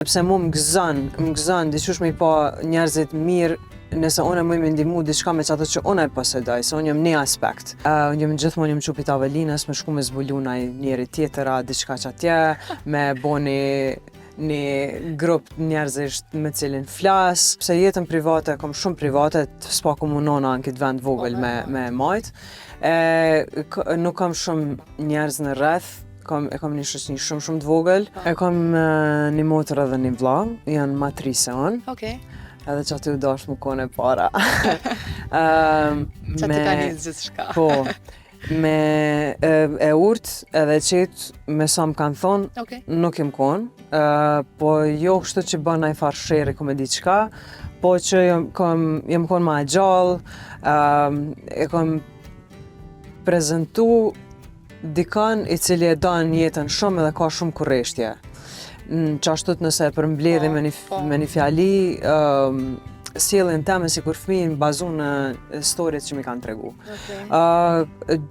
Sepse mu më gëzon diqysh me I pa njerëzit mirë nëse unë mëj me ndihmu diçka me ato që unë e posedoj, se unë jam një aspekt. Unë jam gjithmonë jam qupit Avelinës, me shku me zbulu njeri tjetëra, diçka që atje, me bo një grup njerëzish me cilin flas. Pse jetën private, kom shumë private, s'pa komunona në këtë vend vogël me majt. Nuk kam shumë njerëz në rreth, e kam një shoqni shumë të vogël. E kam një motër edhe një vlla, janë matrise unë. Okej. Edhe që aty u dash më kone para. Që aty ka një gjithë shka. Po, me e urtë edhe qetë me sa më kanë thonë, nuk jem konë, po jo kështu që bën ai farë shere ku me diçka, po që jem konë ma gjallë, e kam prezentu dikan I cili e dan jetën shumë edhe ka shumë kurreshtje. Qashtut nëse e përmbledhi me një fjali, sjelljen time si kur fëmijë bazu në historit që mi kanë tregu.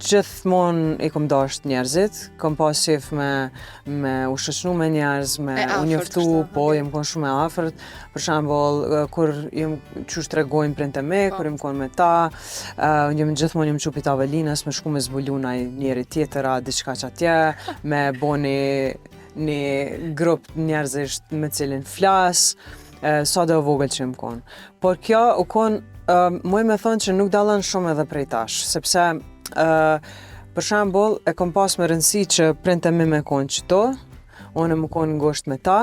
Gjithmonë I kom dasht njerëzit, kom pas qef me u shoqnu me njerëz, me u njoftu, po jem kon shumë e afërt. Për shembull, kur jem qysh tregojnë prindë me, kur jem kon me ta, gjithmonë jem qupit Avelinës, me shku me zbulu njeri tjetëra, diçka që atje, me bo një grup njerëzish me cilin flas, sa do vogël që më konë. Por kjo u konë, muj me thonë që nuk dalën shumë edhe prej tash, sepse, për shembull, e kom pas me rëndësi që prindë mi me konë qëto, unë më konë ngosht me ta,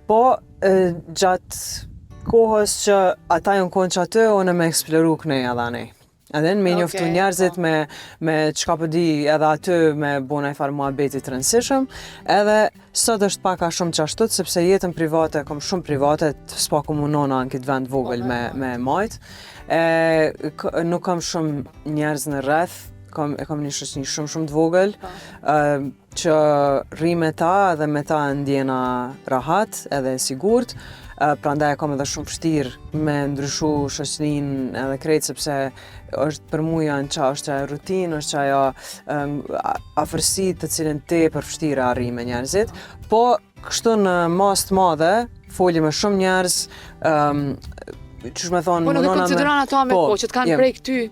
po gjatë kohës që ata jënë konë që aty, unë me eksploru kënej edhe anej. Edhe me njoftu njerëzit me çka po di edhe aty me bo një farë muhabeti të rëndësishëm, edhe sot është pak a shumë qashtut, sepse jetën private, kom shumë private, s'pa komunona në këtë vend vogël me majt. Nuk kam shumë njerëz në rreth, e kam një shoqni shumë të vogël, që rri me ta edhe me ta ndjena rahat edhe sigurt. Prandaj e kam edhe shumë vështirë me ndryshu shoqnin edhe krejt, sepse është për mu janë është ajo rutinë, është ajo afërsi të cilën tepër vështirë arri me njerëzit. Po kështu në mas të madhe, foli me shumë njerëz, qysh me thonë... Po nuk e konsideron ato me që të kanë prej këty.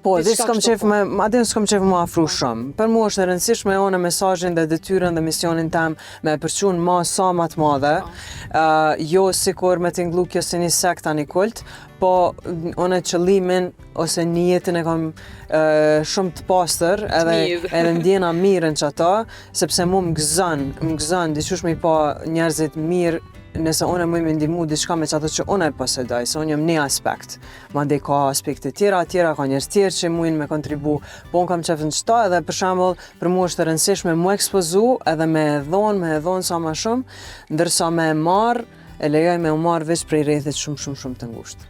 Po, adin s'kam qef më afru shumë. Për mu është e rëndësishme me mesazhin dhe detyrën dhe misionin tem me përqun sa ma të madhe, jo sikur me t'inglu kjo si një sekta një kult, po unë qëllimin ose niyetin e kam shumë të pastër edhe ndjena mirën që ato, sepse mu më gëzon diqysh me I pa njerëzit mirë nëse unë mëj me ndihmu diçka me ato që unë e posedoj, se unë jam një aspekt. Mandej ka aspekte tjera, ka njerëz tjerë që mujnë me kontribu, po unë kam qef në qëta edhe për shembull, për mu është e rëndësishme mu ekspozu edhe me dhonë sa ma shumë, ndërsa me marë, e lejoj me u marë veç prej rrethit shumë të ngushtë.